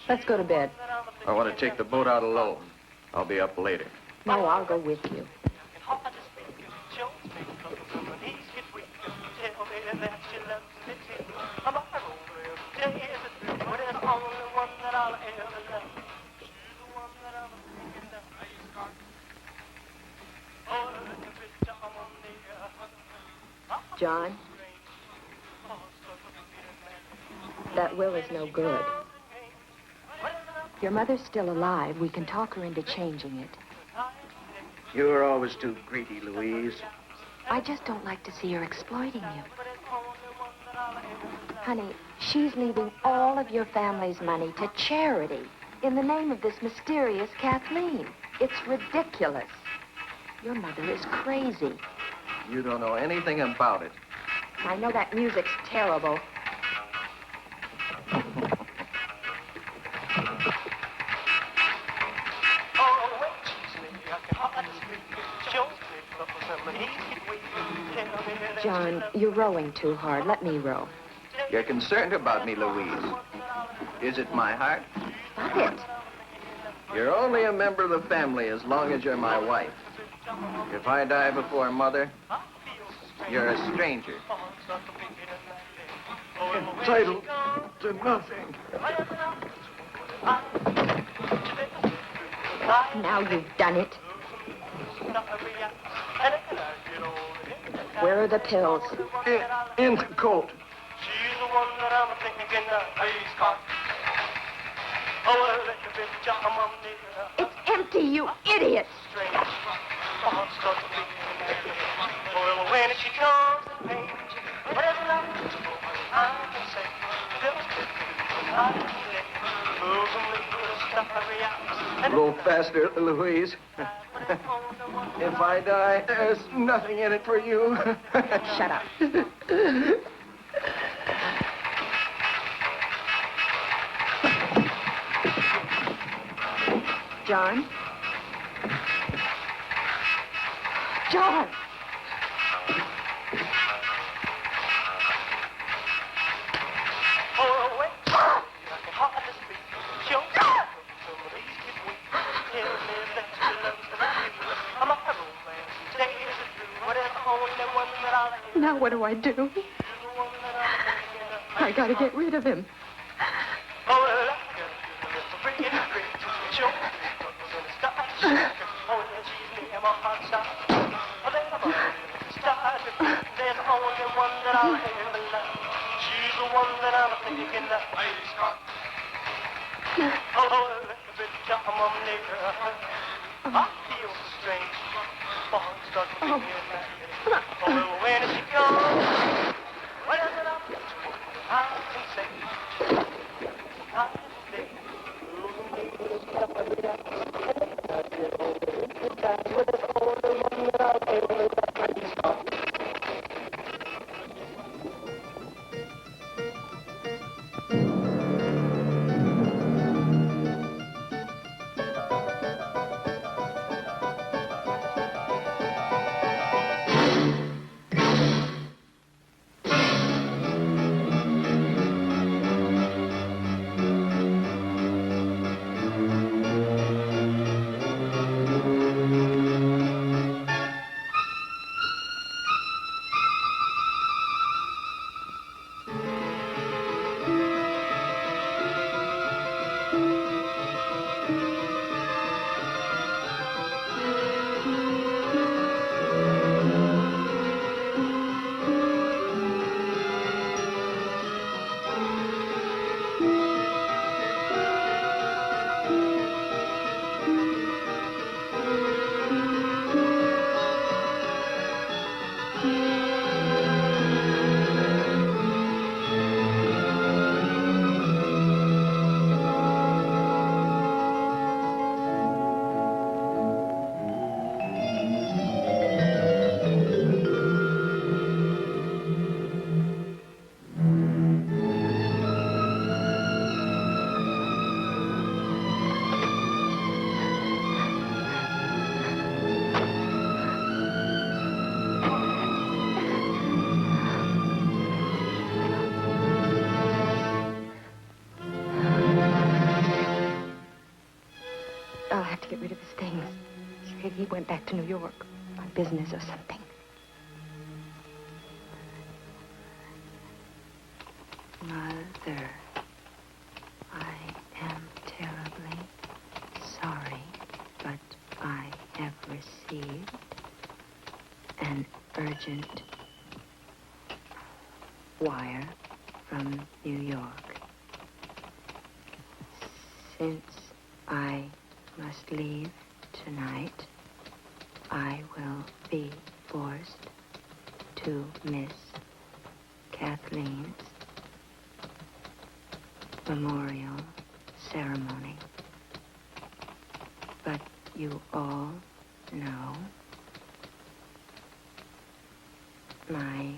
Let's go to bed. I want to take the boat out alone. I'll be up later. No, I'll go with you. John, that will is no good. Your mother's still alive. We can talk her into changing it. You're always too greedy, Louise. I just don't like to see her exploiting you. Honey, she's leaving all of your family's money to charity in the name of this mysterious Kathleen. It's ridiculous. Your mother is crazy. You don't know anything about it. I know that music's terrible. John, you're rowing too hard. Let me row. You're concerned about me, Louise. Is it my heart? Stop it. You're only a member of the family as long as you're my wife. If I die before Mother, you're a stranger. Entitled to nothing. Now you've done it. Where are the pills? In the coat. She's the one that I'm thinking of. It's empty, you idiot! When she comes to me, whatever I can say, A little faster, Louise. If I die, there's nothing in it for you. Shut up. John? John! Now what do I do? I gotta get rid of him. have to get rid of his things. He went back to New York on business or something. Mother, I am terribly sorry, but I have received an urgent wire from New York. Since I must leave tonight, I will be forced to miss Kathleen's memorial ceremony. But you all know my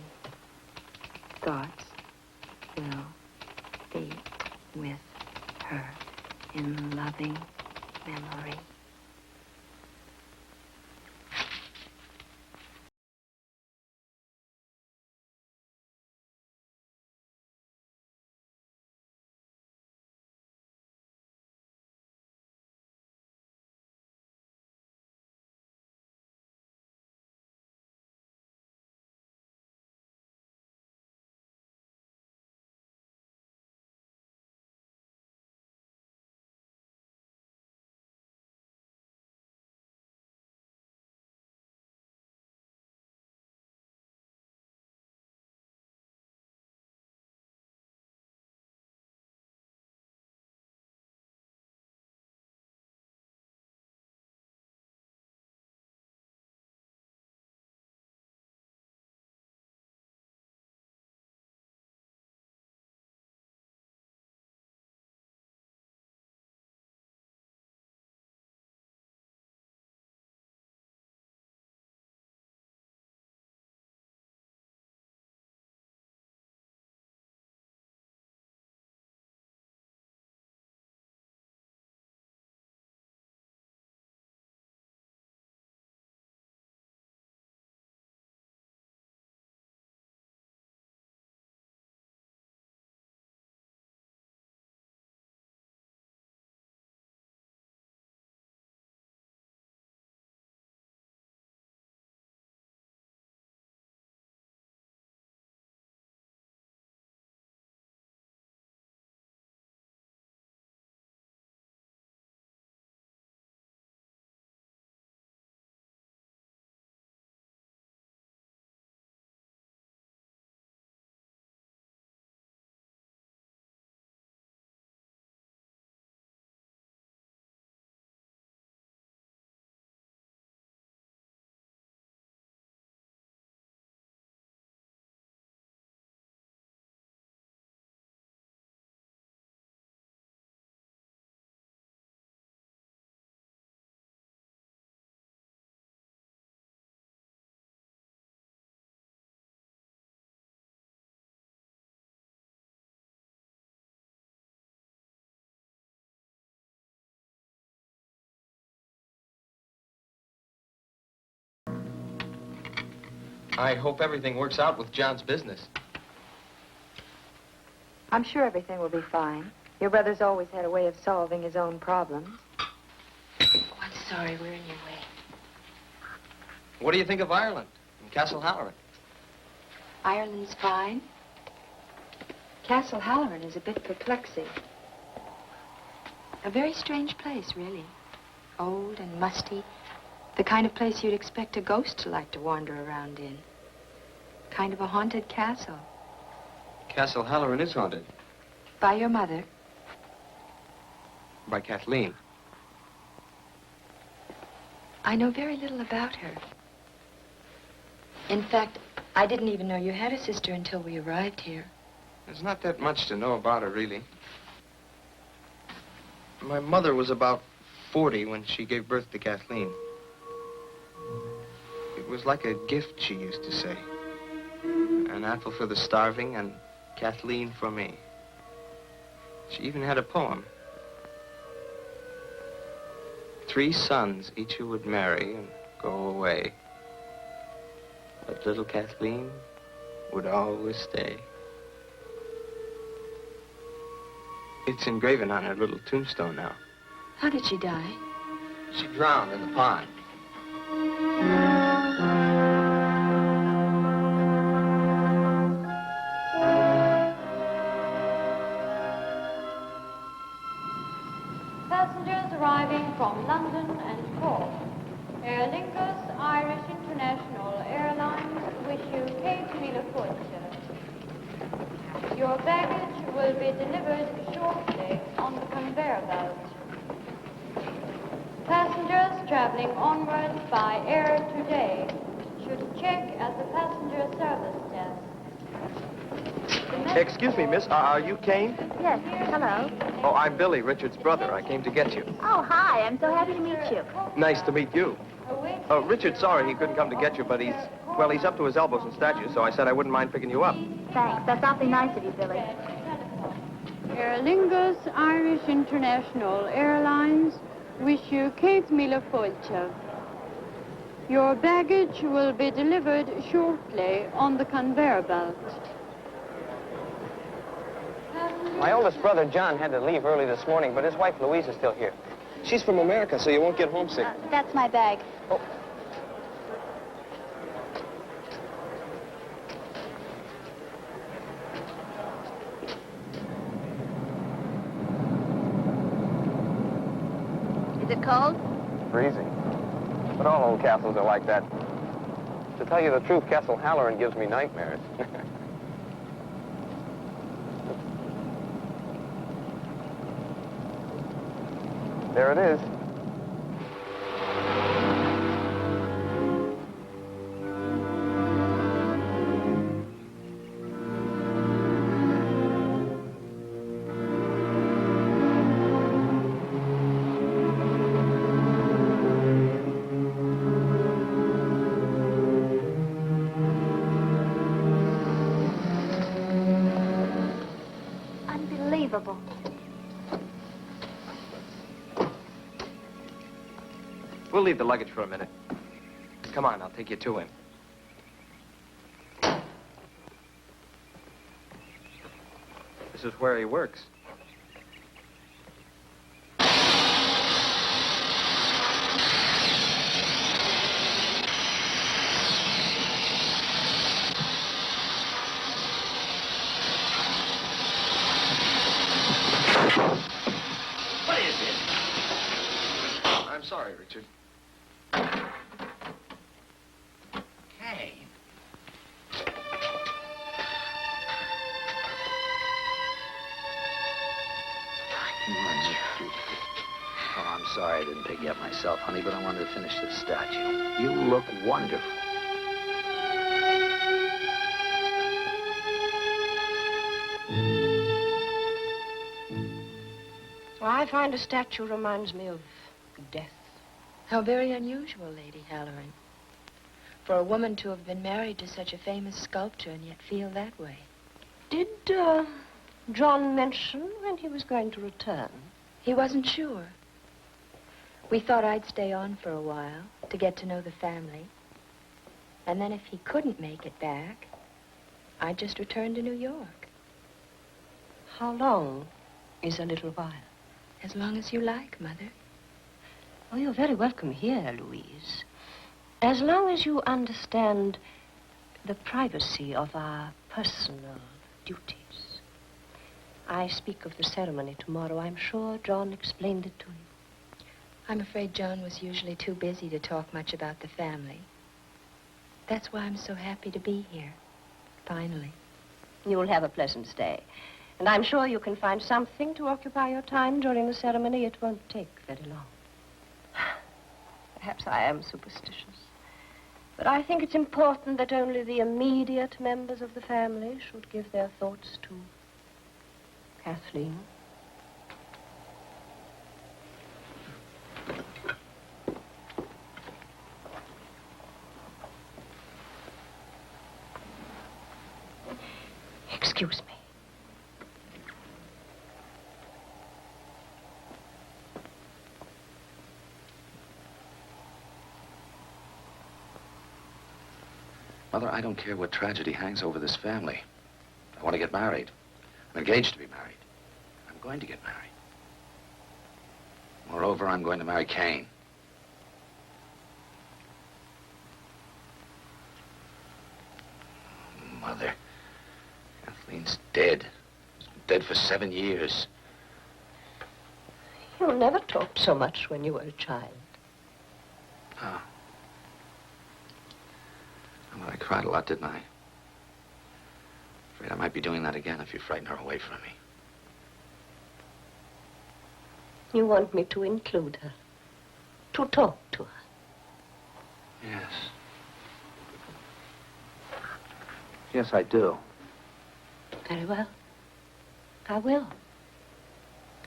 thoughts will be with her in loving memory. I hope everything works out with John's business. I'm sure everything will be fine. Your brother's always had a way of solving his own problems. Oh, I'm sorry, we're in your way. What do you think of Ireland and Castle Halloran? Ireland's fine. Castle Halloran is a bit perplexing. A very strange place, really. Old and musty. The kind of place you'd expect a ghost to like to wander around in. Kind of a haunted castle. Castle Halloran is haunted. By your mother. By Kathleen. I know very little about her. In fact, I didn't even know you had a sister until we arrived here. There's not that much to know about her, really. My mother was about 40 when she gave birth to Kathleen. It was like a gift, she used to say. An apple for the starving and Kathleen for me. She even had a poem. 3 sons, each who would marry and go away. But little Kathleen would always stay. It's engraven on her little tombstone now. How did she die? She drowned in the pond. Passengers arriving from London and Cork. Aer Lingus Irish International Airlines wish you Kate Miller-Foot. Your baggage will be delivered shortly on the conveyor belt. Passengers traveling onwards by air today should check at the passenger service desk. Excuse me, miss. Are you Kane? Yes, hello. Oh, I'm Billy, Richard's brother. I came to get you. Oh, hi, I'm so happy to meet you. Nice to meet you. Richard's sorry he couldn't come to get you, but he's up to his elbows in statues, so I said I wouldn't mind picking you up. Thanks, that's awfully nice of you, Billy. Aer Lingus Irish International Airlines wish you Kate Miller-Foot. Your baggage will be delivered shortly on the conveyor belt. My oldest brother, John, had to leave early this morning, but his wife, Louise, is still here. She's from America, so you won't get homesick. That's my bag. Oh. Is it cold? Freezing. But all old castles are like that. To tell you the truth, Castle Halloran gives me nightmares. There it is. Unbelievable. We'll leave the luggage for a minute. Come on, I'll take you to him. This is where he works. What is it? I'm sorry, Richard. Kane. Oh, I'm sorry I didn't pick you up myself, honey, but I wanted to finish this statue. You look wonderful. Well, I find a statue reminds me of death. How very unusual, Lady Halloran. For a woman to have been married to such a famous sculptor and yet feel that way. Did John mention when he was going to return? He wasn't sure. We thought I'd stay on for a while to get to know the family. And then if he couldn't make it back, I'd just return to New York. How long is a little while? As long as you like, Mother. Oh, you're very welcome here, Louise. As long as you understand the privacy of our personal duties. I speak of the ceremony tomorrow. I'm sure John explained it to you. I'm afraid John was usually too busy to talk much about the family. That's why I'm so happy to be here, finally. You'll have a pleasant stay. And I'm sure you can find something to occupy your time during the ceremony. It won't take very long. Perhaps I am superstitious. But I think it's important that only the immediate members of the family should give their thoughts to Kathleen. Excuse me. Mother, I don't care what tragedy hangs over this family. I want to get married. I'm engaged to be married. I'm going to get married. Moreover, I'm going to marry Kane. dead for 7 years. You never talked so much when you were a child. Oh. Well, I cried a lot, didn't I? Afraid I might be doing that again if you frighten her away from me. You want me to include her, to talk to her. Yes. Yes, I do. Very well. I will.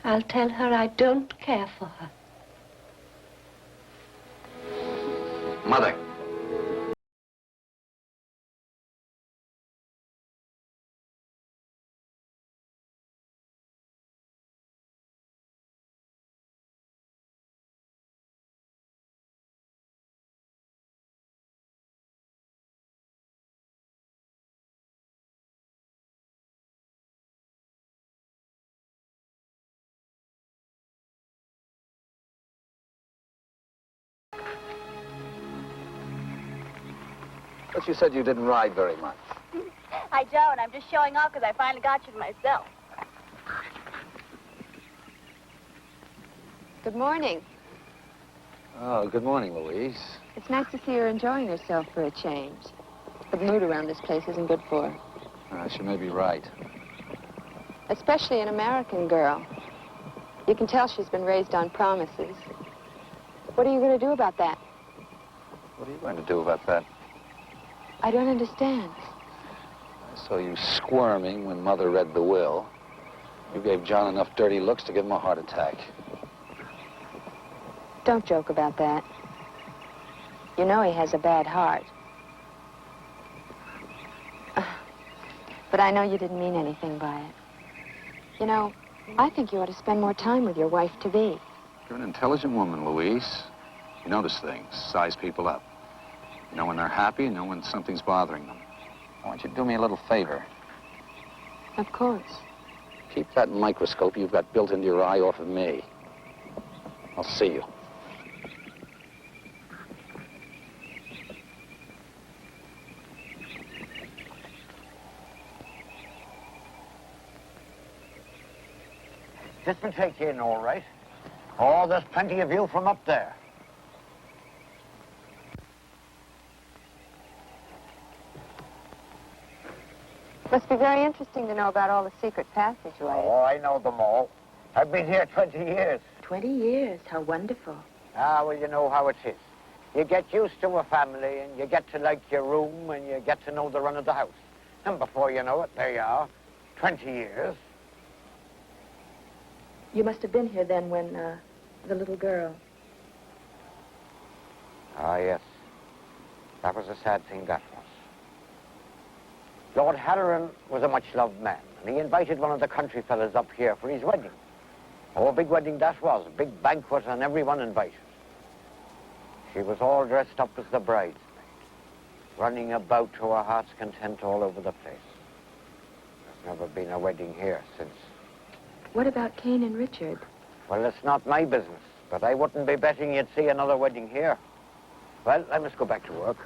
I'll tell her I don't care for her. Mother. But you said you didn't ride very much. Hi, Joe, and I'm just showing off because I finally got you to myself. Good morning. Oh, good morning, Louise. It's nice to see her enjoying herself for a change. The mood around this place isn't good for her. She may be right. Especially an American girl. You can tell she's been raised on promises. What are you going to do about that? What are you going to do about that? I don't understand. I saw you squirming when Mother read the will. You gave John enough dirty looks to give him a heart attack. Don't joke about that. You know he has a bad heart. But I know you didn't mean anything by it. You know, I think you ought to spend more time with your wife-to-be. You're an intelligent woman, Louise. You notice things, size people up. You know when they're happy, you know when something's bothering them. I want you to do me a little favor. Of course. Keep that microscope you've got built into your eye off of me. I'll see you. This will take you in all right. Oh, there's plenty of view from up there. Must be very interesting to know about all the secret passageways. Oh, I know them all. I've been here 20 years. 20 years, how wonderful. Ah, well, you know how it is. You get used to a family, and you get to like your room, and you get to know the run of the house. And before you know it, there you are, 20 years. You must have been here then when, the little girl. Ah, yes. That was a sad thing, that was. Lord Halloran was a much-loved man, and he invited one of the country fellas up here for his wedding. Oh, a big wedding that was, a big banquet, and everyone invited. She was all dressed up as the bridesmaid, running about to her heart's content all over the place. There's never been a wedding here since. What about Cain and Richard? Well, it's not my business, but I wouldn't be betting you'd see another wedding here. Well, I must go back to work.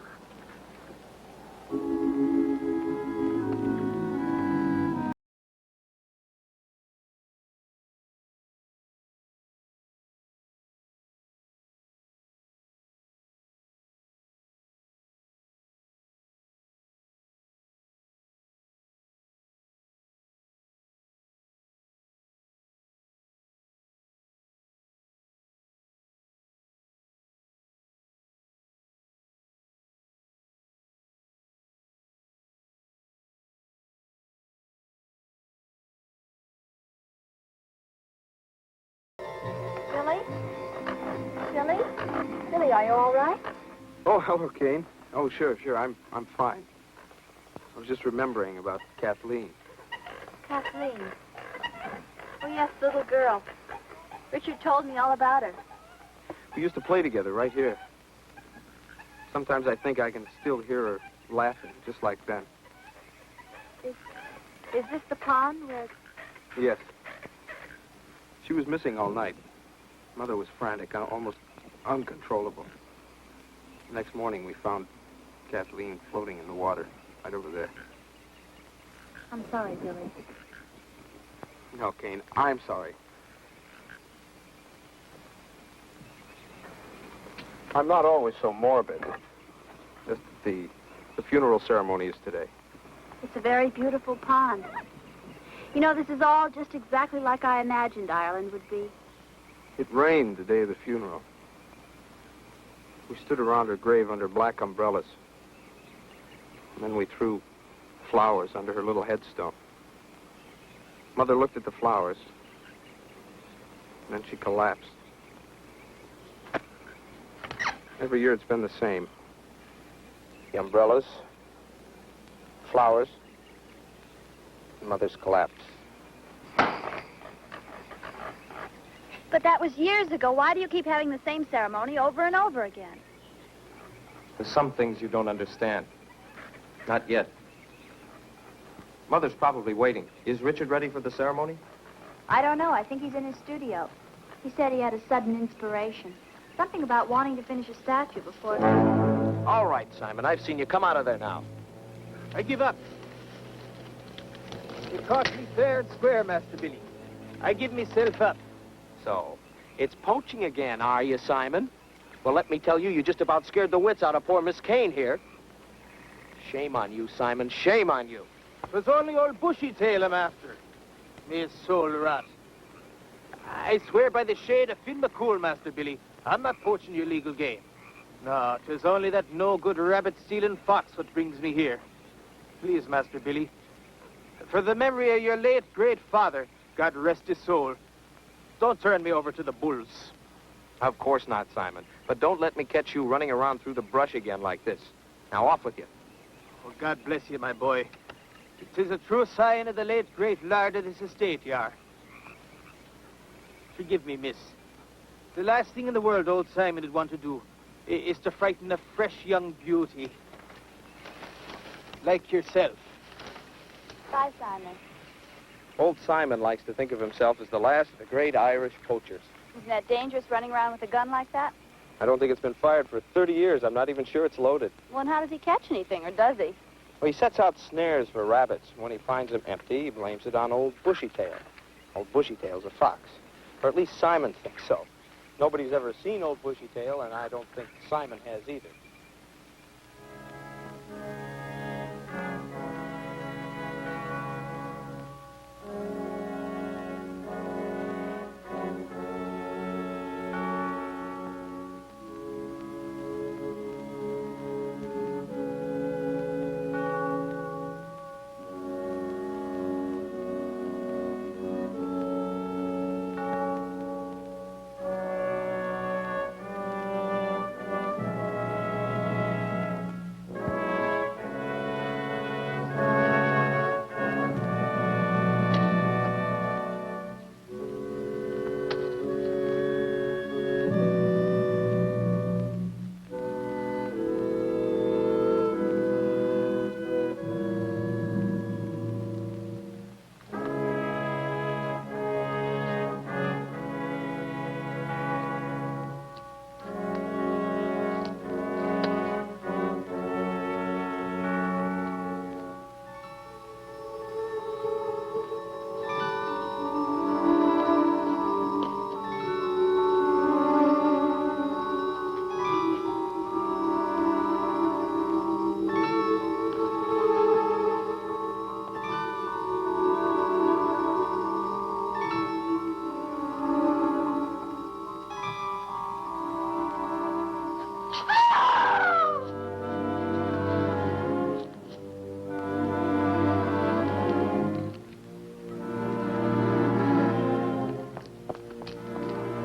Billy? Billy? Billy, are you all right? Oh, hello, Kane. Oh, sure. I'm fine. I was just remembering about Kathleen. Kathleen. Oh, yes, little girl. Richard told me all about her. We used to play together right here. Sometimes I think I can still hear her laughing, just like then. Is this the pond where... Yes. She was missing all night. Mother was frantic, almost uncontrollable. The next morning, we found Kathleen floating in the water right over there. I'm sorry, Billy. No, Kane, I'm sorry. I'm not always so morbid. Just the funeral ceremony is today. It's a very beautiful pond. You know, this is all just exactly like I imagined Ireland would be. It rained the day of the funeral. We stood around her grave under black umbrellas. And then we threw flowers under her little headstone. Mother looked at the flowers. And then she collapsed. Every year it's been the same. The umbrellas, flowers, and Mother's collapse. But that was years ago. Why do you keep having the same ceremony over and over again? There's some things you don't understand. Not yet. Mother's probably waiting. Is Richard ready for the ceremony? I don't know. I think he's in his studio. He said he had a sudden inspiration. Something about wanting to finish a statue before... All right, Simon, I've seen you. Come out of there now. I give up. You caught me fair and square, Master Billy. I give myself up. So, it's poaching again, are you, Simon? Well, let me tell you, you just about scared the wits out of poor Miss Kane here. Shame on you, Simon. Shame on you. It was only old Bushy Tail I'm after. May his soul rot. I swear by the shade of Finn McCool, Master Billy, I'm not poaching your legal game. No, 'tis only that no-good rabbit-stealing fox what brings me here. Please, Master Billy, for the memory of your late great father, God rest his soul, don't turn me over to the bulls. Of course not, Simon. But don't let me catch you running around through the brush again like this. Now, off with you. Oh, God bless you, my boy. 'Tis a true sign of the late great lord of this estate, you are. Forgive me, miss. The last thing in the world old Simon would want to do is to frighten a fresh young beauty like yourself. Bye, Simon. Old Simon likes to think of himself as the last of the great Irish poachers. Isn't that dangerous, running around with a gun like that? I don't think it's been fired for 30 years. I'm not even sure it's loaded. Well, and how does he catch anything, or does he? Well, he sets out snares for rabbits. When he finds them empty, he blames it on old Bushy Tail. Old Bushy Tail's a fox. Or at least Simon thinks so. Nobody's ever seen old Bushy Tail, and I don't think Simon has either.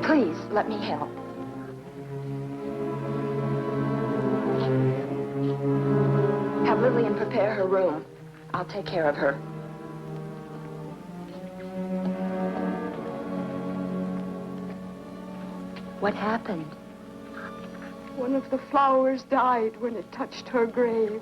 Please, let me help. Have Lillian prepare her room. I'll take care of her. What happened? One of the flowers died when it touched her grave.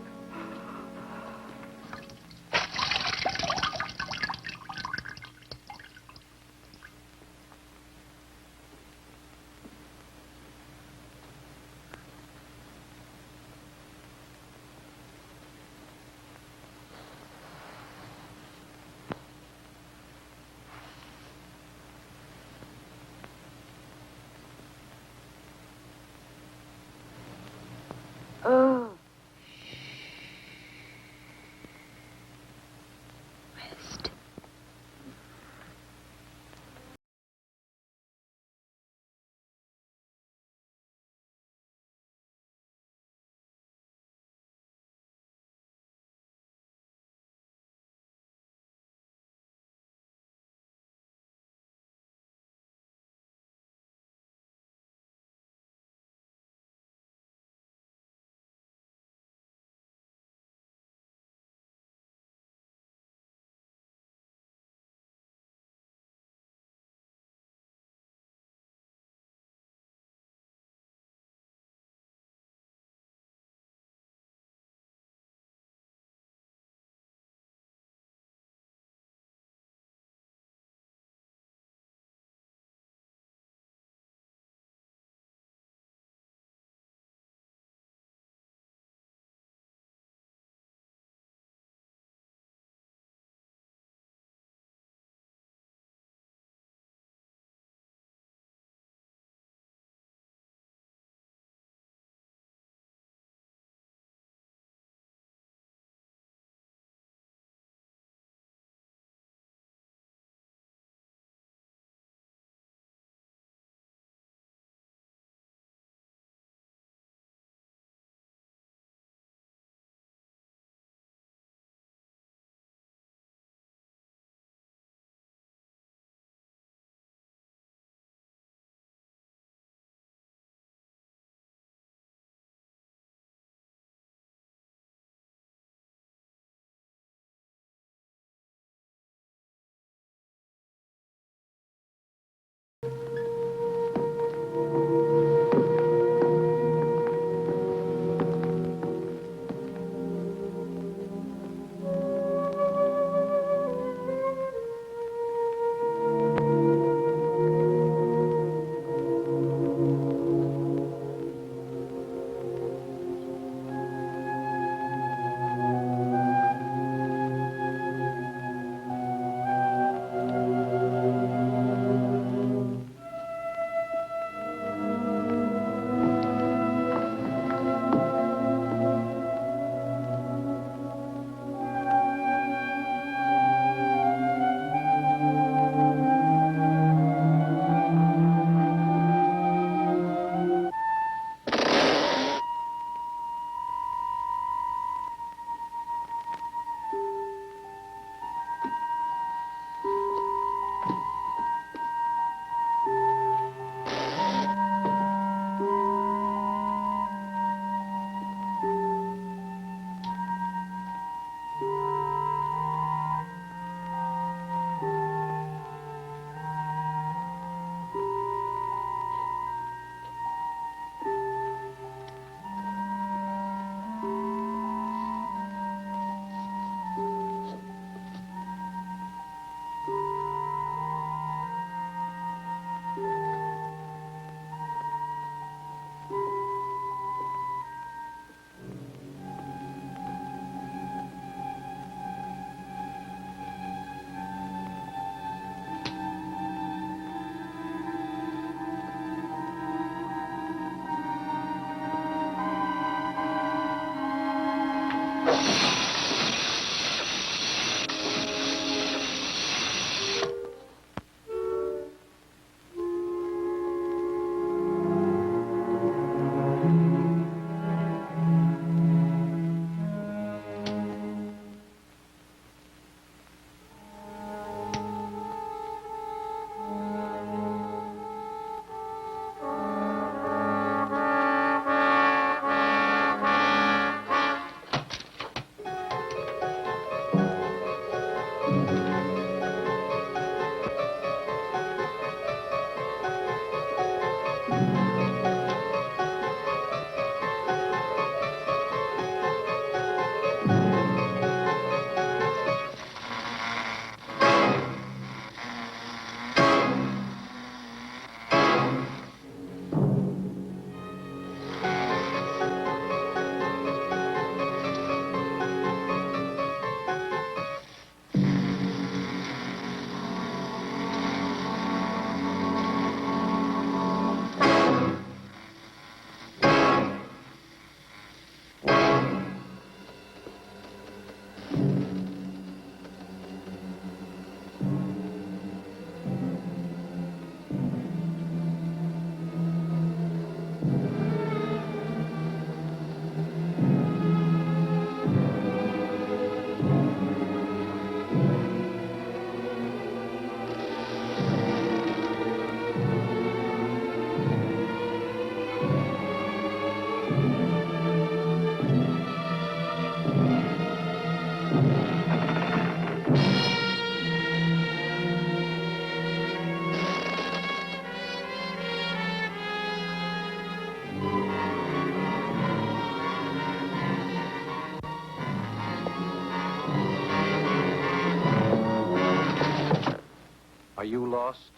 lost?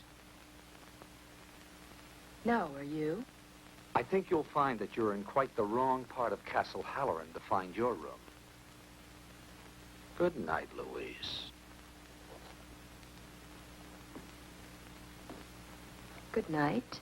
No, are you? I think you'll find that you're in quite the wrong part of Castle Halloran to find your room. Good night, Louise. Good night.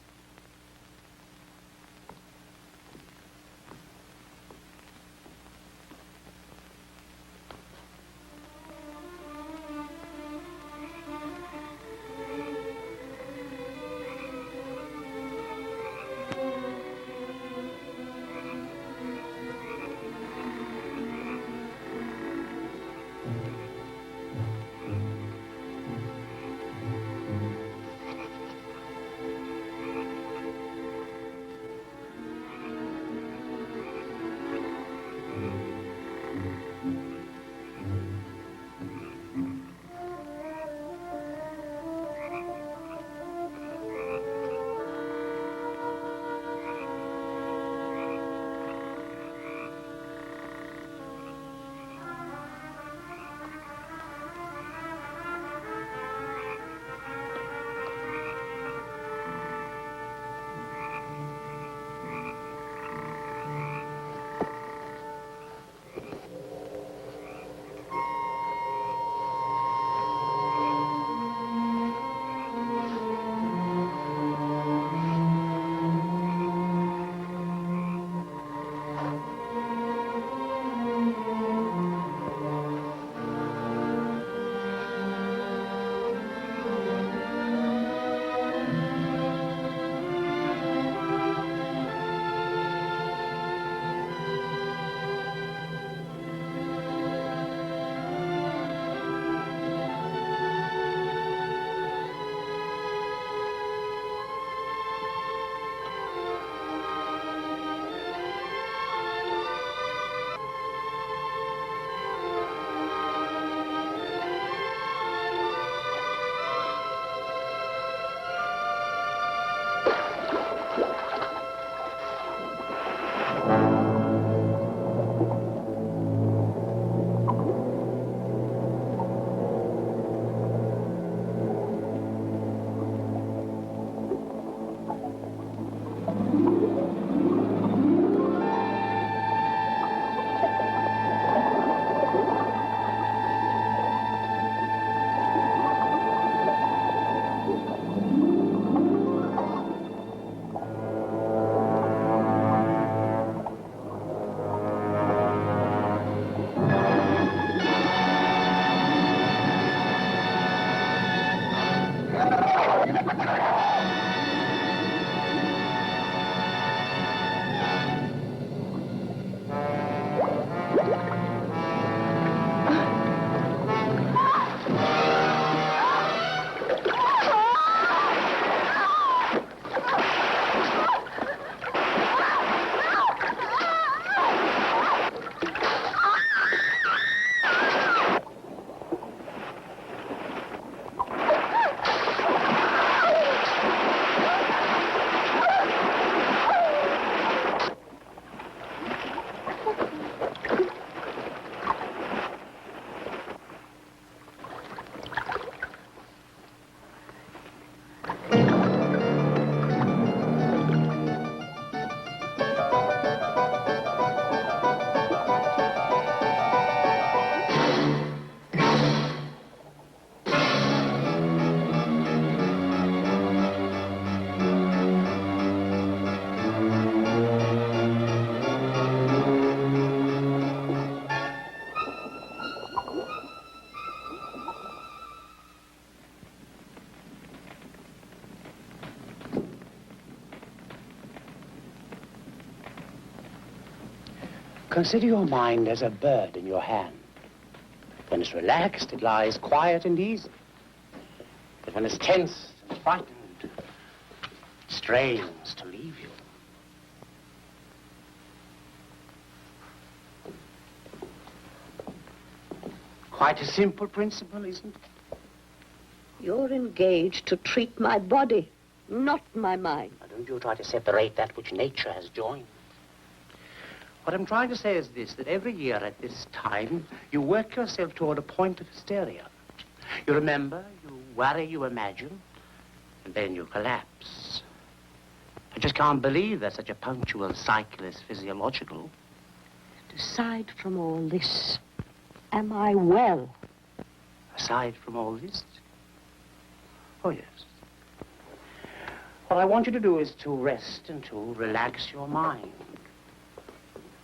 Consider your mind as a bird in your hand. When it's relaxed, it lies quiet and easy. But when it's tense and frightened, it strains to leave you. Quite a simple principle, isn't it? You're engaged to treat my body, not my mind. Now, don't you try to separate that which nature has joined. What I'm trying to say is this, that every year at this time, you work yourself toward a point of hysteria. You remember, you worry, you imagine, and then you collapse. I just can't believe that such a punctual cycle is physiological. Aside from all this, am I well? Aside from all this? Oh, yes. What I want you to do is to rest and to relax your mind.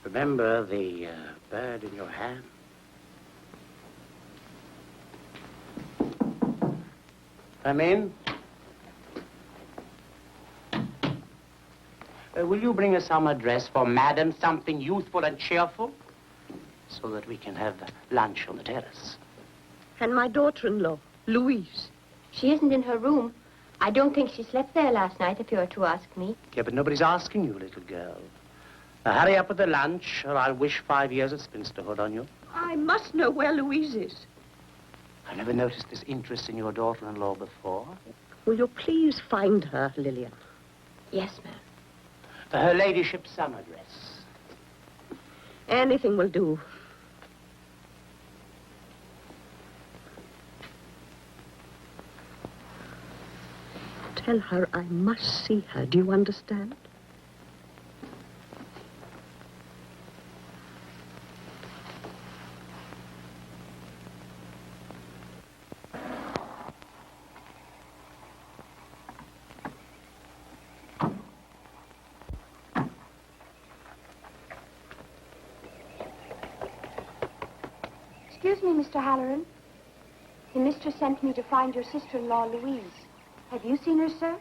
Remember the bird in your hand. Come in. Will you bring us some address for Madam, something youthful and cheerful, so that we can have lunch on the terrace? And my daughter-in-law, Louise. She isn't in her room. I don't think she slept there last night, if you were to ask me. Yeah, but nobody's asking you, little girl. Now, hurry up with the lunch, or I'll wish 5 years of spinsterhood on you. I must know where Louise is. I never noticed this interest in your daughter-in-law before. Will you please find her, Lillian? Yes, ma'am. Her ladyship's summer dress. Anything will do. Tell her I must see her. Do you understand? Excuse me, Mr. Halloran. The mistress sent me to find your sister-in-law, Louise. Have you seen her, sir?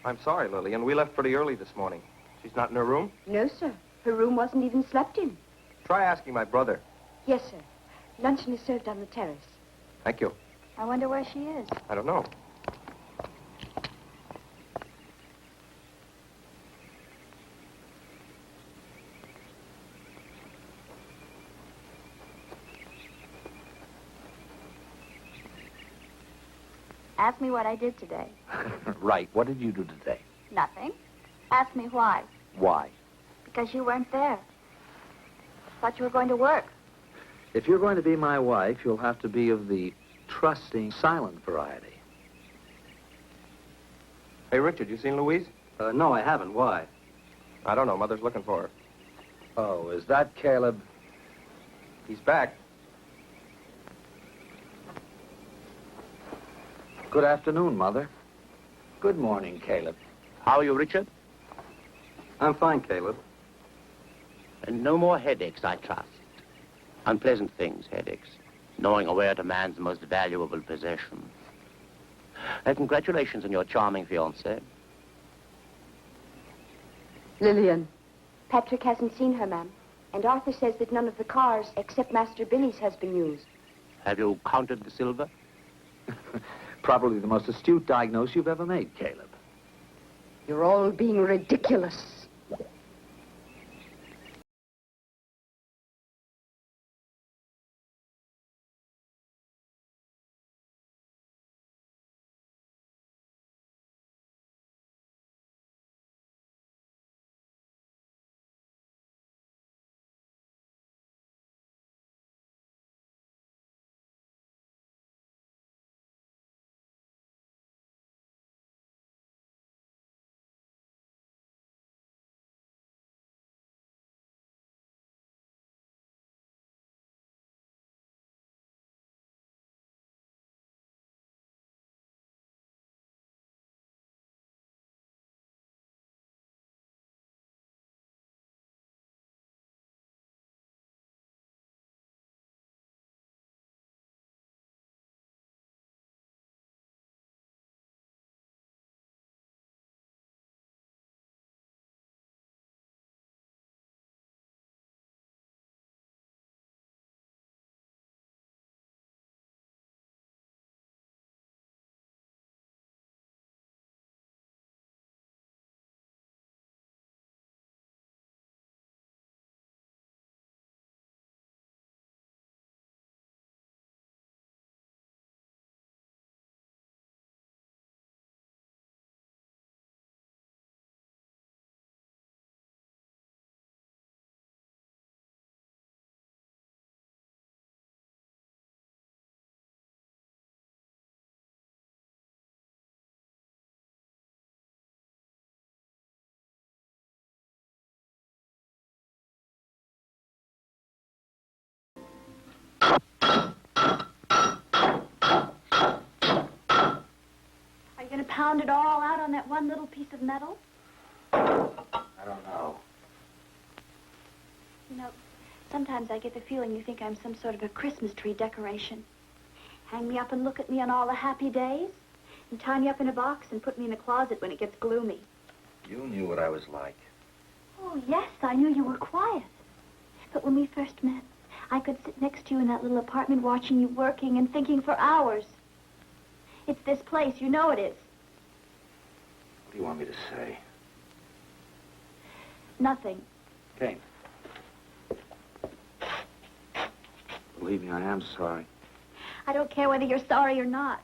I'm sorry, Lillian. We left pretty early this morning. She's not in her room? No, sir. Her room wasn't even slept in. Try asking my brother. Yes, sir. Luncheon is served on the terrace. Thank you. I wonder where she is. I don't know. Ask me what I did today. Right. What did you do today? Nothing. Ask me why. Why? Because you weren't there. Thought you were going to work. If you're going to be my wife, you'll have to be of the trusting, silent variety. Hey, Richard, you seen Louise? No, I haven't. Why? I don't know. Mother's looking for her. Oh, is that Caleb? He's back. Good afternoon, Mother. Good morning, Caleb. How are you, Richard? I'm fine, Caleb. And no more headaches, I trust. Unpleasant things, headaches. Gnawing away at a man's most valuable possession. Congratulations on your charming fiancée. Lillian. Patrick hasn't seen her, ma'am. And Arthur says that none of the cars except Master Billy's has been used. Have you counted the silver? Probably the most astute diagnosis you've ever made, Caleb. You're all being ridiculous. Are you going to pound it all out on that one little piece of metal? I don't know. You know, sometimes I get the feeling you think I'm some sort of a Christmas tree decoration. Hang me up and look at me on all the happy days, and tie me up in a box and put me in a closet when it gets gloomy. You knew what I was like. Oh, yes, I knew you were quiet. But when we first met, I could sit next to you in that little apartment watching you working and thinking for hours. It's this place, you know it is. What do you want me to say? Nothing. Kane. Believe me, I am sorry. I don't care whether you're sorry or not.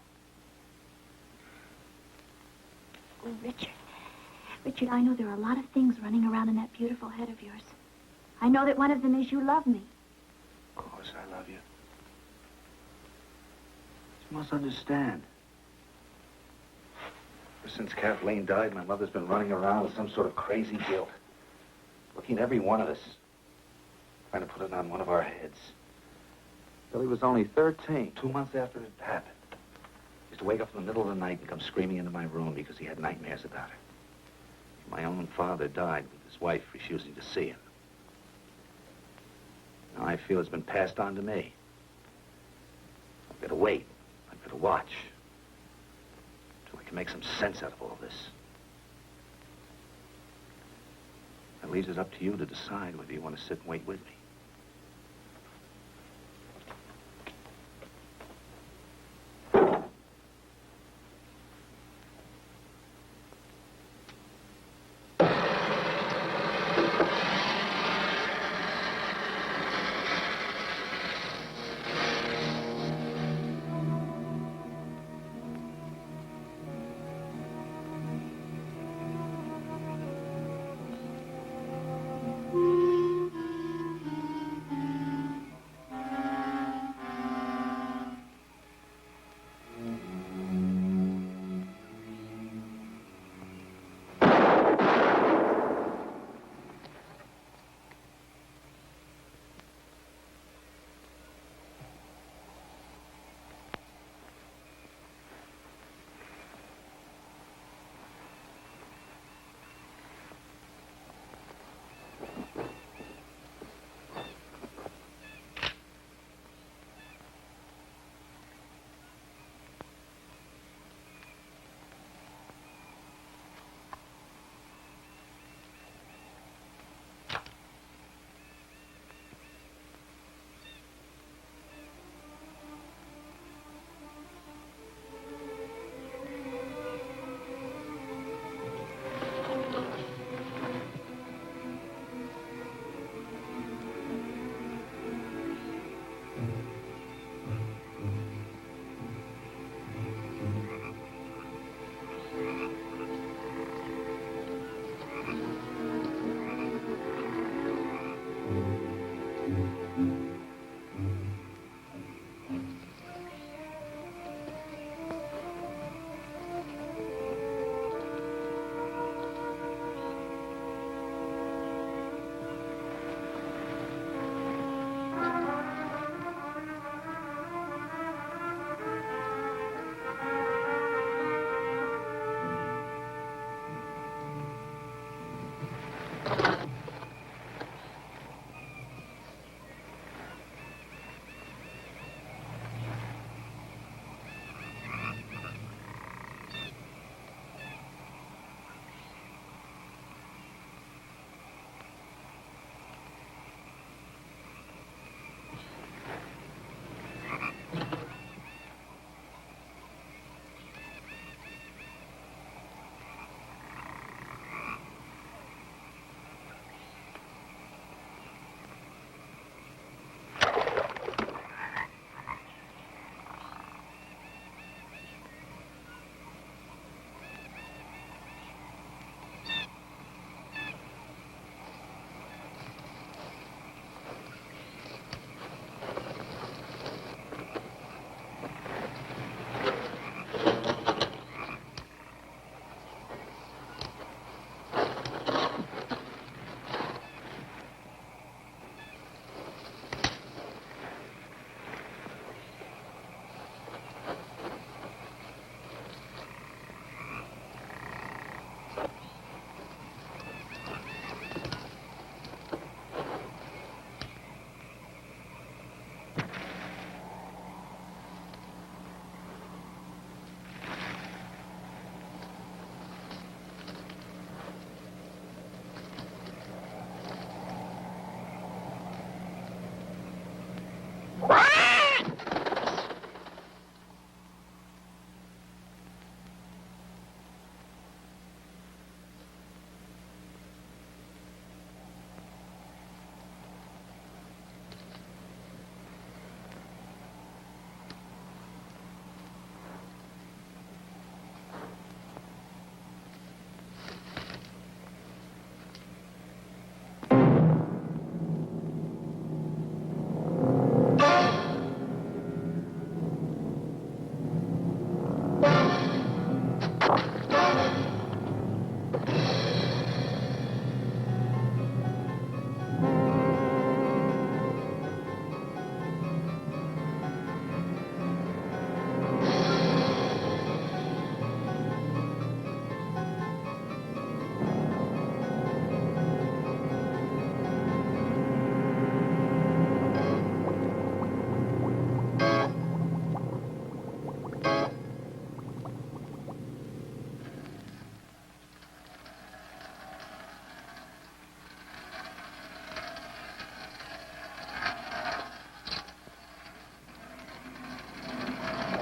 Oh, Richard. Richard, I know there are a lot of things running around in that beautiful head of yours. I know that one of them is you love me. Of course I love you. You must understand. Ever since Kathleen died, my mother's been running around with some sort of crazy guilt. Looking at every one of us. Trying to put it on one of our heads. Billy was only 13. 2 months after it happened. He used to wake up in the middle of the night and come screaming into my room because he had nightmares about her. My own father died with his wife refusing to see him. Now I feel it's been passed on to me. I've got to wait. I've got to watch. Till I can make some sense out of all this. That leaves it up to you to decide whether you want to sit and wait with me.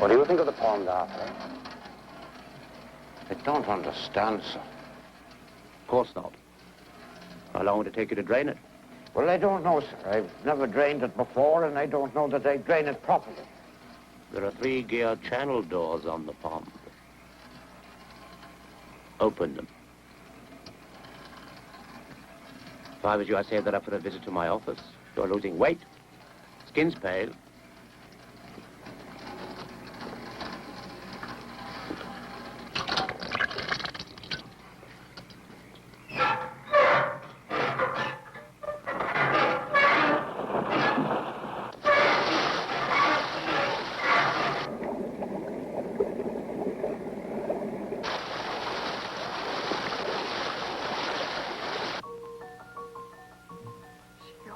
What do you think of the poem, Arthur? I don't understand, sir. Of course not. How long would it take you to drain it? Well, I don't know, sir. I've never drained it before, and I don't know that I drain it properly. There are 3 gear channel doors on the pond. Open them. If I was you, I'd save that up for a visit to my office. You're losing weight. Skin's pale.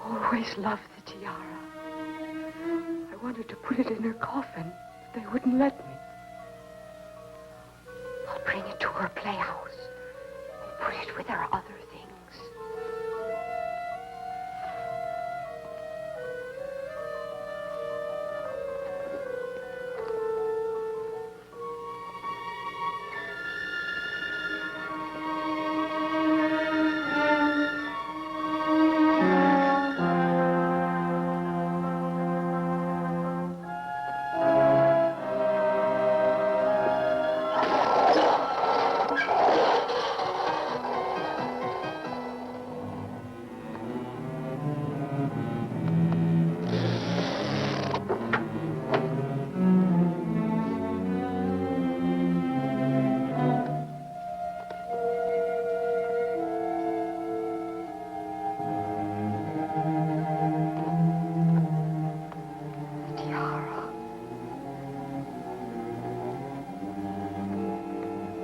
Always loved the tiara. I wanted to put it in her coffin, but they wouldn't let me. I'll bring it to her playhouse and put it with her other things.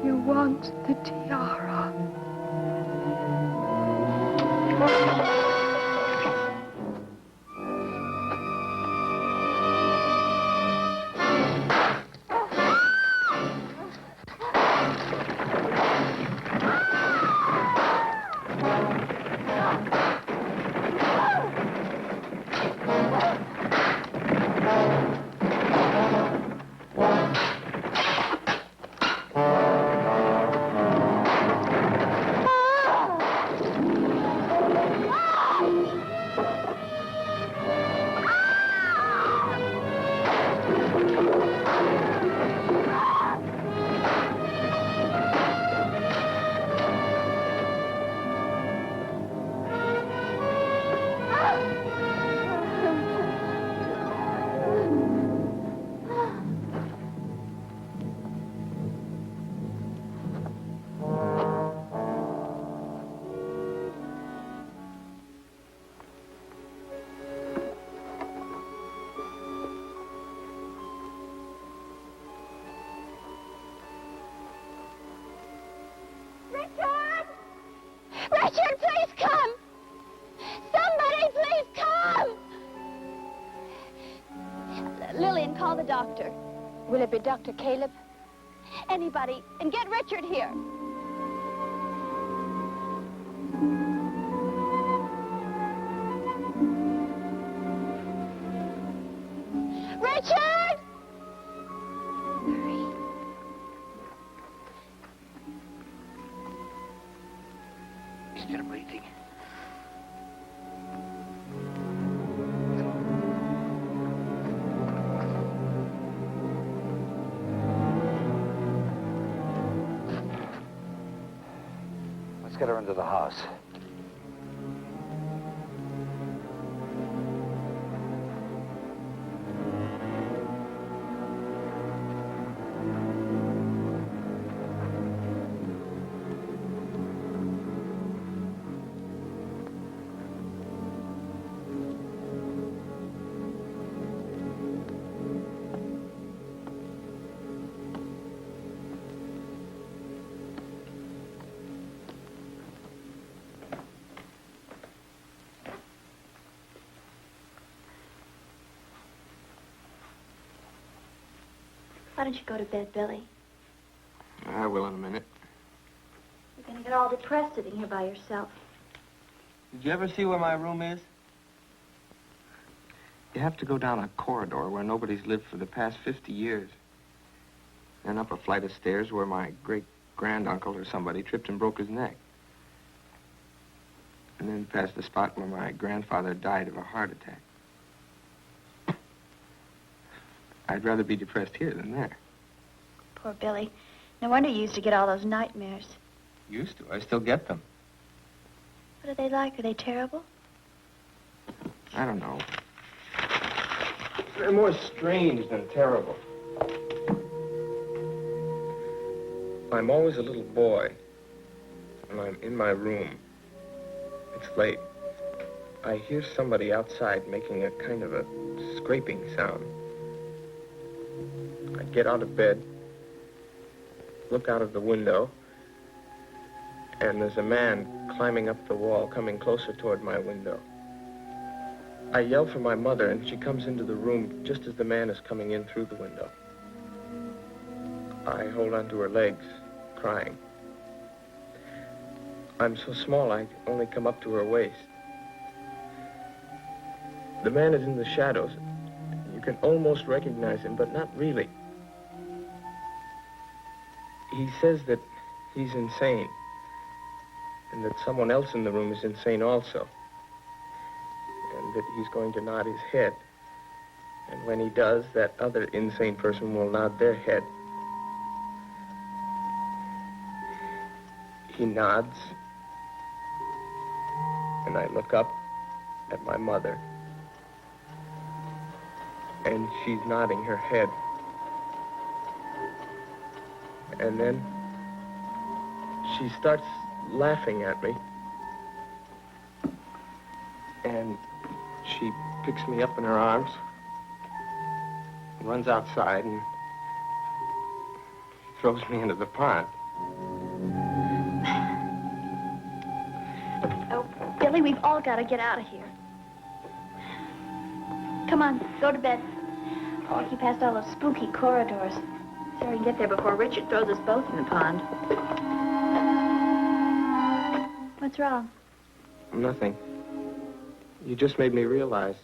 You want the tiara. Richard, please come! Somebody, please come! Lillian, call the doctor. Will it be Dr. Caleb? Anybody, and get Richard here. Richard! He's still breathing. Let's get her into the house. Why don't you go to bed, Billy? I will in a minute. You're going to get all depressed sitting here by yourself. Did you ever see where my room is? You have to go down a corridor where nobody's lived for the past 50 years. and up a flight of stairs where my great-granduncle or somebody tripped and broke his neck. And then past the spot where my grandfather died of a heart attack. I'd rather be depressed here than there. Poor Billy. No wonder you used to get all those nightmares. Used to. I still get them. What are they like? Are they terrible? I don't know. They're more strange than terrible. I'm always a little boy when I'm in my room. It's late. I hear somebody outside making a kind of a scraping sound. I get out of bed, look out of the window, and there's a man climbing up the wall, coming closer toward my window. I yell for my mother, and she comes into the room just as the man is coming in through the window. I hold onto her legs, crying. I'm so small, I only come up to her waist. The man is in the shadows. You can almost recognize him, but not really. He says that he's insane, and that someone else in the room is insane also, and that he's going to nod his head. And when he does, that other insane person will nod their head. He nods, and I look up at my mother, and she's nodding her head. And then she starts laughing at me, and she picks me up in her arms, runs outside, and throws me into the pond. Oh, Billy, we've all got to get out of here. Come on, go to bed. I'll walk you past all those spooky corridors. So we can get there before Richard throws us both in the pond. What's wrong? Nothing. You just made me realize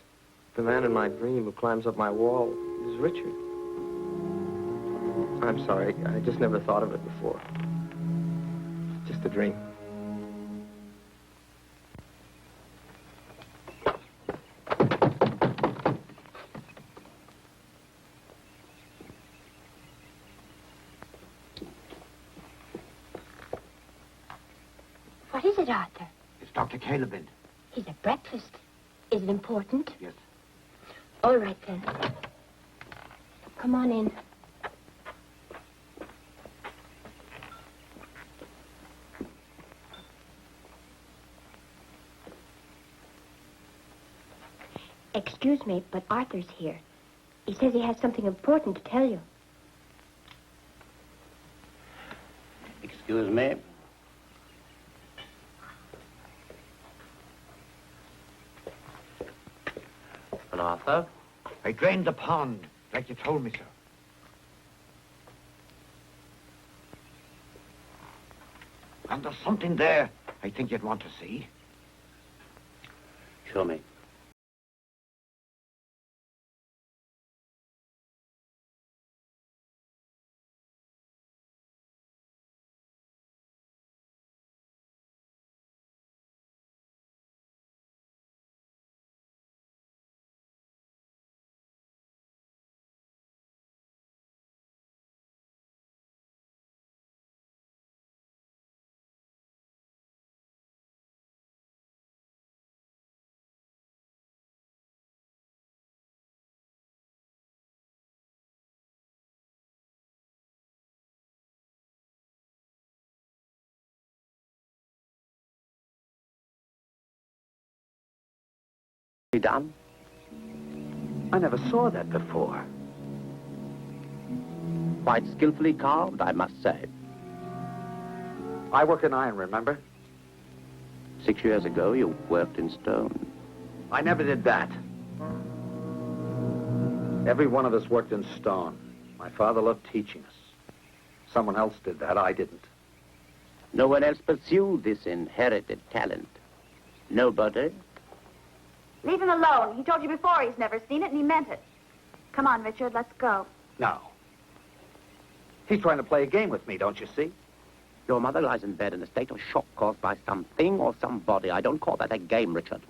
the man in my dream who climbs up my wall is Richard. I'm sorry. I just never thought of it before. Just a dream. What is it, Arthur? It's Dr. Calebin. He's at breakfast. Is it important? Yes. All right, then. Come on in. Excuse me, but Arthur's here. He says he has something important to tell you. Excuse me. And Arthur? I drained the pond, like you told me, sir. And there's something there I think you'd want to see. Show me. Done? I never saw that before. Quite skillfully carved, I must say. I work in iron, remember? 6 years ago, you worked in stone. I never did that. Every one of us worked in stone. My father loved teaching us. Someone else did that, I didn't. No one else pursued this inherited talent. Nobody? Leave him alone. He told you before he's never seen it, and he meant it. Come on, Richard, let's go. No. He's trying to play a game with me, don't you see? Your mother lies in bed in a state of shock caused by something or somebody. I don't call that a game, Richard.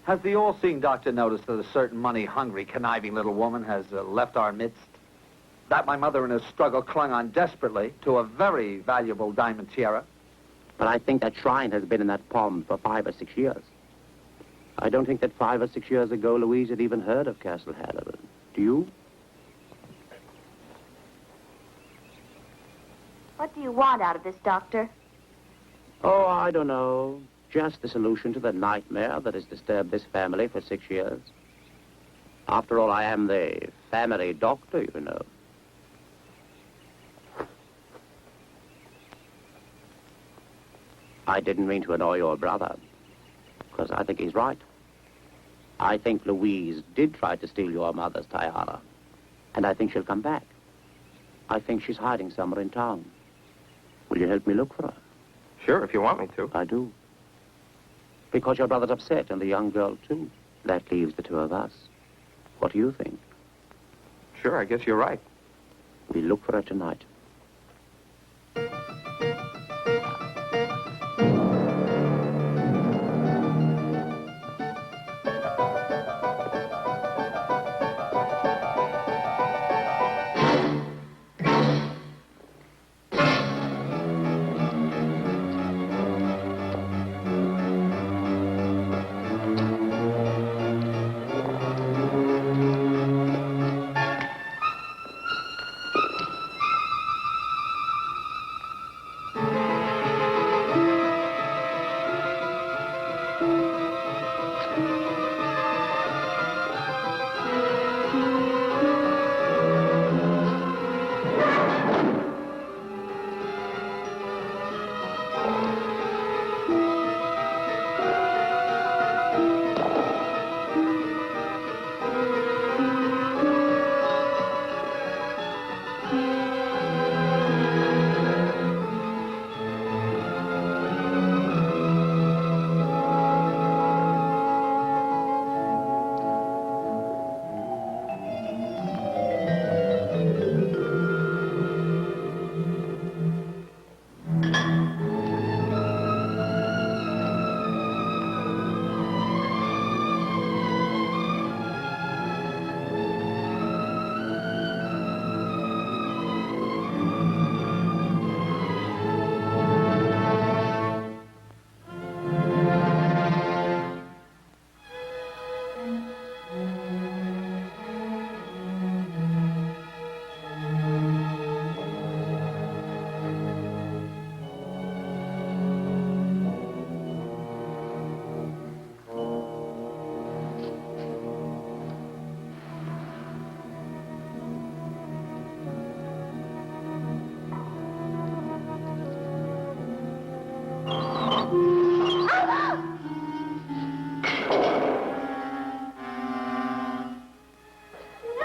Has the all-seeing doctor noticed that a certain money-hungry, conniving little woman has left our midst? That my mother in her struggle clung on desperately to a very valuable diamond tiara? But I think that shrine has been in that pond for 5 or 6 years. I don't think that 5 or 6 years ago Louise had even heard of Castle Halloran. Do you? What do you want out of this, Doctor? Oh, I don't know. Just the solution to the nightmare that has disturbed this family for 6 years. After all, I am the family doctor, you know. I didn't mean to annoy your brother, because I think he's right. I think Louise did try to steal your mother's tiara, and I think she'll come back. I think she's hiding somewhere in town. Will you help me look for her? Sure, if you want me to. I do. Because your brother's upset, and the young girl, too. That leaves the two of us. What do you think? Sure, I guess you're right. We look for her tonight.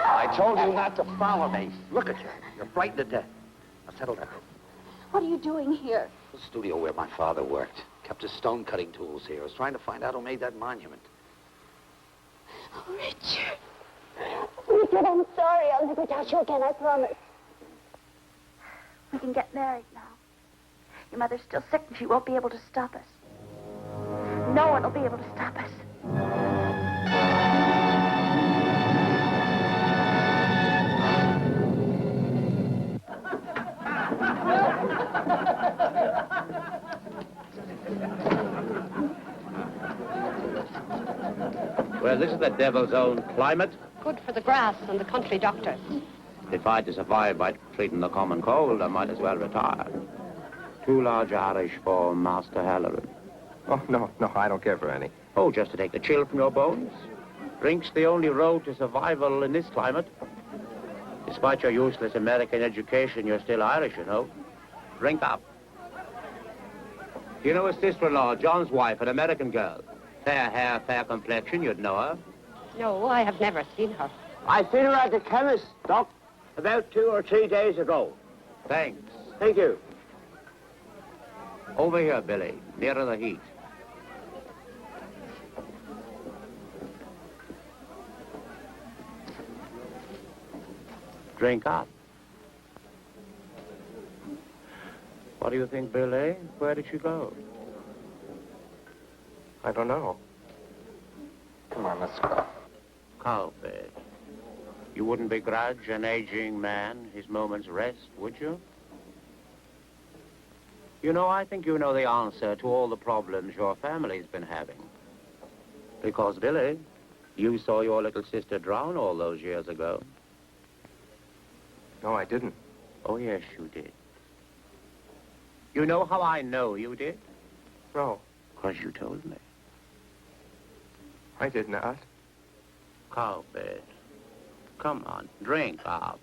I told you not to follow me. Look at you. You're frightened to death. Now settle down. What are you doing here? The studio where my father worked. Kept his stone cutting tools here. I was trying to find out who made that monument. Oh, Richard. Richard, I'm sorry. I'll never doubt you again, I promise. We can get married now. Your mother's still sick and she won't be able to stop us. No one will be able to stop us. Well, this is the devil's own climate. Good for the grass and the country doctor. If I to survive by treating the common cold, I might as well retire. Too large Irish for Master Halloran. Oh, no, I don't care for any. Oh, just to take the chill from your bones. Drink's the only road to survival in this climate. Despite your useless American education, you're still Irish, you know. Drink up. You know his sister-in-law, John's wife, an American girl. Fair hair, fair complexion, you'd know her. No, I have never seen her. I seen her at the chemist, Doc, about 2 or 3 days ago. Thanks. Thank you. Over here, Billy, nearer the heat. Drink up. What do you think, Billy? Where did she go? I don't know. Come on, let's go. Cowbed. You wouldn't begrudge an aging man his moment's rest, would you? You know, I think you know the answer to all the problems your family's been having. Because, Billy, you saw your little sister drown all those years ago. No, I didn't. Oh, yes, you did. You know how I know you did? No, Because you told me. I did not. Cowbed. Come on, drink up.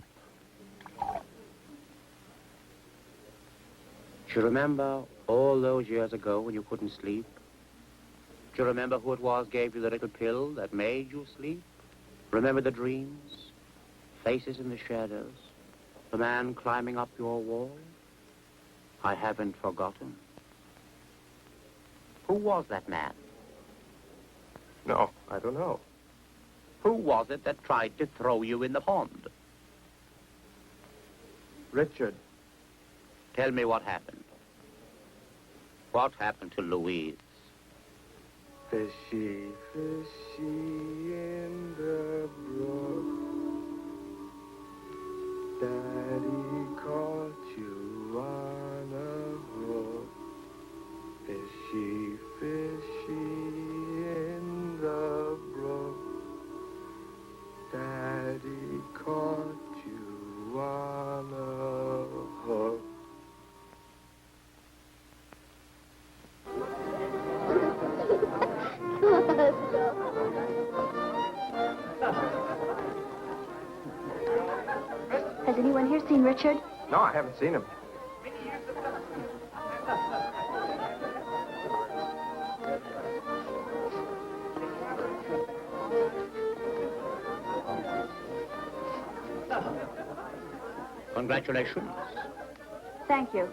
Do you remember all those years ago when you couldn't sleep? Do you remember who it was gave you the little pill that made you sleep? Remember the dreams? Faces in the shadows? The man climbing up your wall? I haven't forgotten. Who was that man? No, I don't know. Who was it that tried to throw you in the pond? Richard. Tell me what happened. What happened to Louise? Fishy, fishy in the brook. Daddy caught you on a hook. Fishy, fishy in the brook. Daddy caught you on a hook. Has anyone here seen Richard? No, I haven't seen him. Congratulations. Thank you.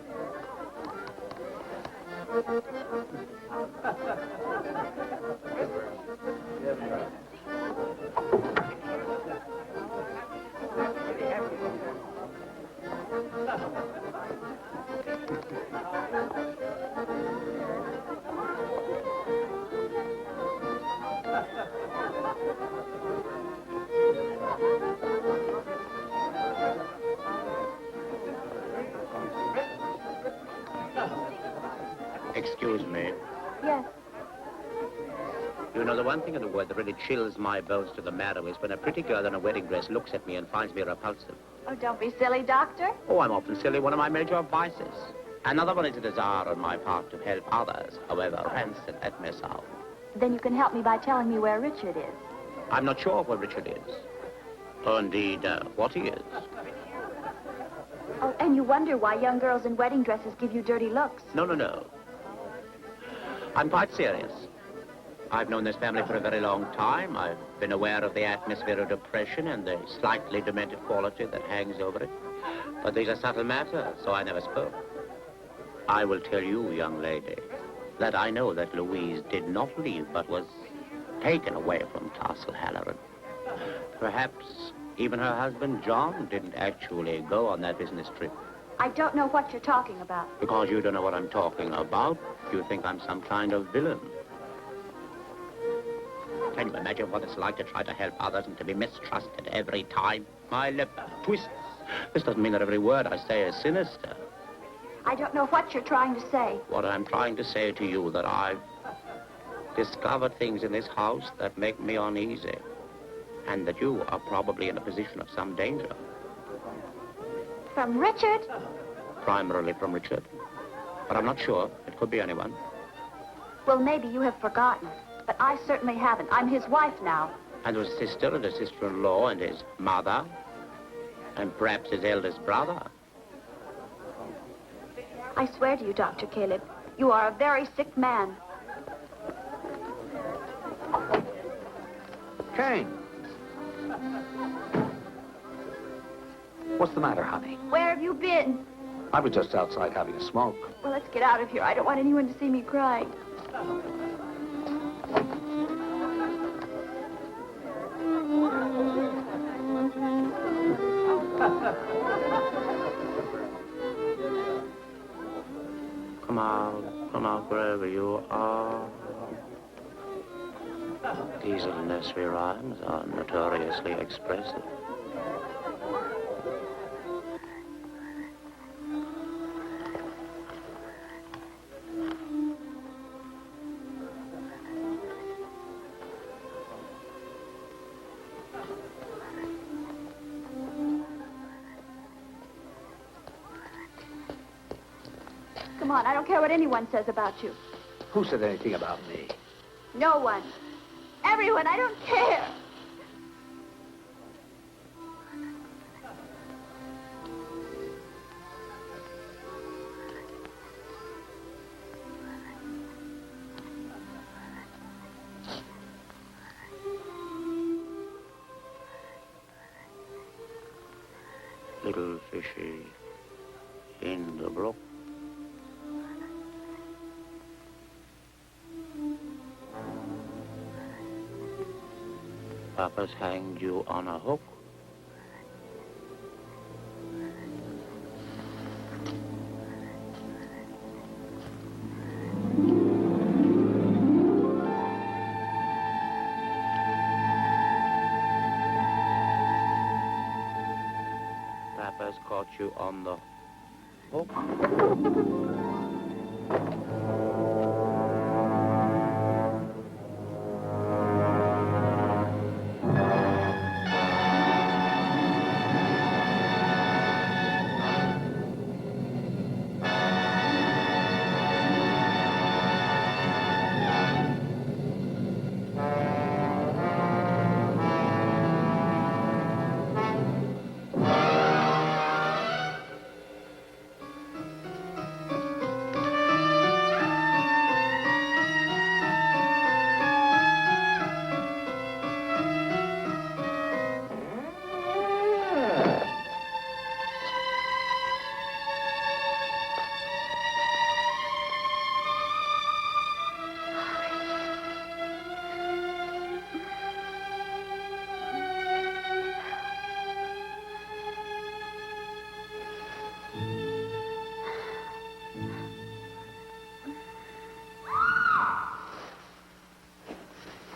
Excuse me. Yes. You know, the one thing in the world that really chills my bones to the marrow is when a pretty girl in a wedding dress looks at me and finds me repulsive. Oh, don't be silly, Doctor. Oh, I'm often silly, one of my major vices. Another one is a desire on my part to help others, however rancid that may sound. Then you can help me by telling me where Richard is. I'm not sure where Richard is. Or indeed, what he is. Oh, and you wonder why young girls in wedding dresses give you dirty looks. No, no, no. I'm quite serious. I've known this family for a very long time. I've been aware of the atmosphere of depression and the slightly demented quality that hangs over it. But these are subtle matters, so I never spoke. I will tell you, young lady, that I know that Louise did not leave, but was taken away from Castle Halloran. Perhaps even her husband, John, didn't actually go on that business trip. I don't know what you're talking about. Because you don't know what I'm talking about, you think I'm some kind of villain. Can you imagine what it's like to try to help others and to be mistrusted every time? My lip twists. This doesn't mean that every word I say is sinister. I don't know what you're trying to say. What I'm trying to say to you that I've discovered things in this house that make me uneasy. And that you are probably in a position of some danger. From Richard? Primarily from Richard. But I'm not sure. It could be anyone. Well, maybe you have forgotten. But I certainly haven't. I'm his wife now. And his sister and his sister-in-law and his mother. And perhaps his eldest brother. I swear to you, Dr. Caleb, you are a very sick man. Kane! What's the matter, honey? Where have you been? I was just outside having a smoke. Well, let's get out of here. I don't want anyone to see me crying. Come out wherever you are. These little nursery rhymes are notoriously expressive. Come on, I don't care what anyone says about you. Who said anything about me? No one. Everyone, I don't care. Little fishy in the brook. Papa's hanged you on a hook. Papa's caught you on the hook.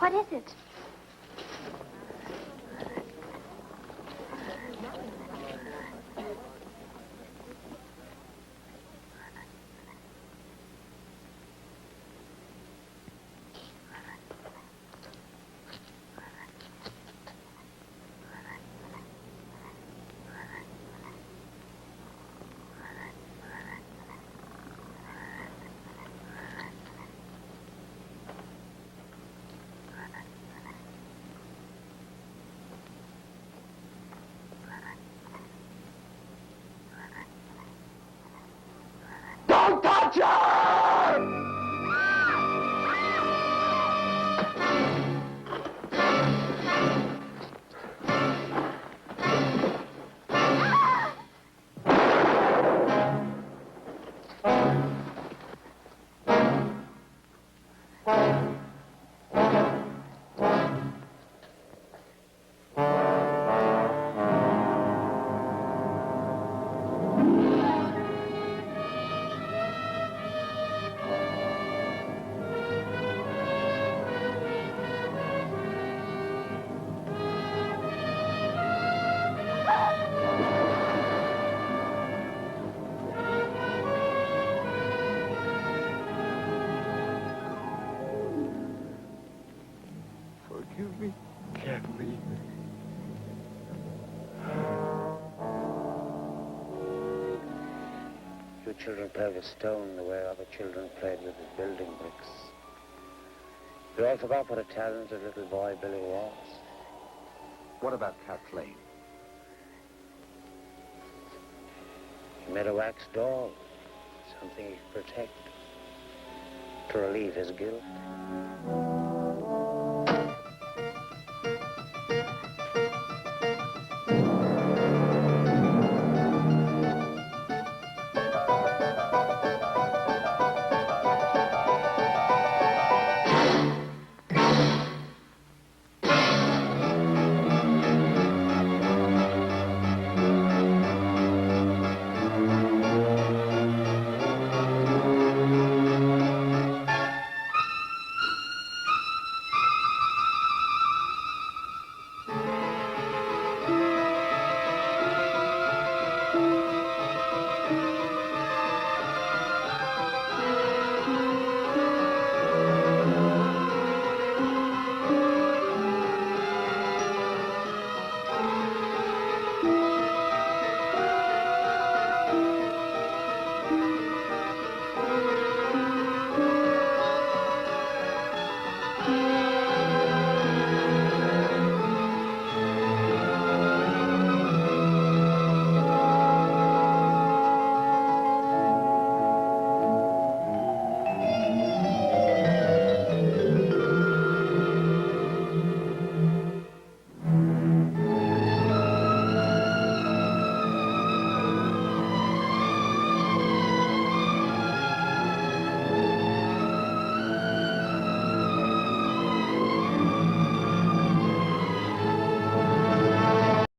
What is it? Don't touch her! Forgive me, Kathleen. You children play with stone the way other children played with the building bricks. You all forgot what a talented little boy Billy was. What about Kathleen? He made a wax doll, something he could protect, to relieve his guilt.